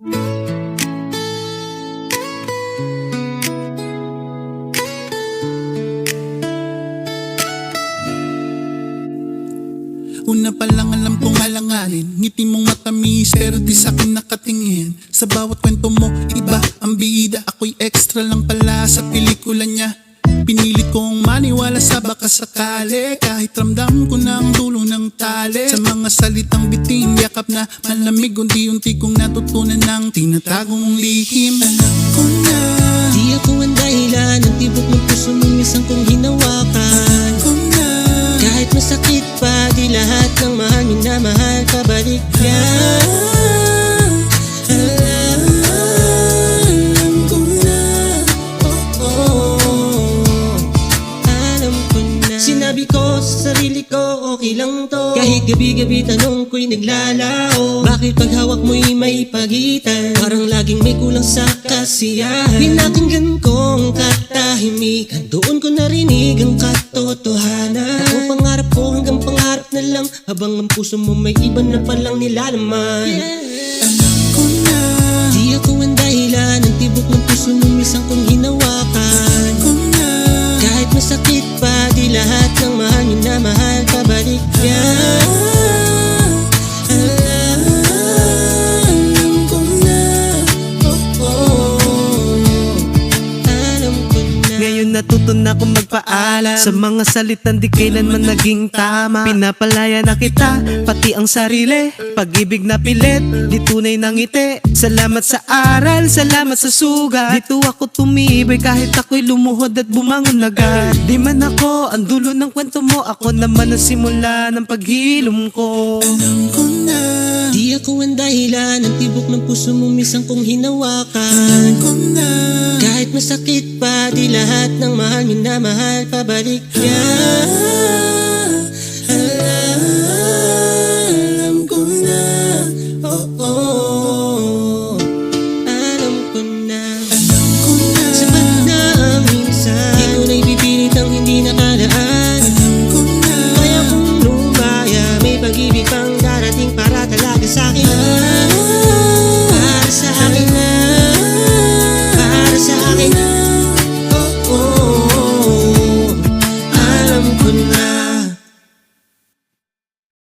Una pa lang alam kong alanganin, ngiti mong matamis pero di sa'kin nakatingin. Sa bawat kwento mo, iba ang bida. Ako'y extra lang pala sa pelikula niya. Pinilit kong maniwala sa baka sakali, kahit ramdam ko na ang dulo ng tali. Sa mga salitang biting, yakap na malamig, unti-unti kong natutunan ng tinatago mong lihim. Alam ko na di ako ang dahilan ng tibok ng puso mong minsan kong hinawakan. ko na Kahit masakit pa, di lahat ng mahal minamahal, pabalik yan. alam ko na Alam ko na. Sinabi ko sa sarili ko, okay lang to. Kahit gabi-gabi tanong ko'y naglalao. Bakit paghawak mo'y may pagitan? Parang laging may kulang sa kasiyahan. Pinakinggan kong katahimikan, doon ko narinig ang katotohanan. Ako pangarap ko hanggang pangarap na lang, habang ang puso mo may iba na palang nilalaman. alam ko na Di ako ang dahilan ng tibok ng puso mo minsan kong hinawakan. ko na Kahit masakit pa, di lahat ng mahal minamahal, pabalik yan. alam ko na Alam ko na. Ngayon natuto na akong magpaalam sa mga salitang di kailanman naging tama. Pinapalaya na kita, pati ang sarili. Pag-ibig na pilit, di tunay ng ngiti. Salamat sa aral, salamat sa sugat. Dito ako tumibay kahit ako'y lumuhod at bumangon agad. Di man ako ang dulo ng kwento mo, ako naman ang simula ng paghilom ko. alam ko na Di ako ang dahilan ng tibok ng puso mo minsan kong hinawakan. ko na Kahit masakit pa, di lahat ng mahal minamahal, pabalik yan.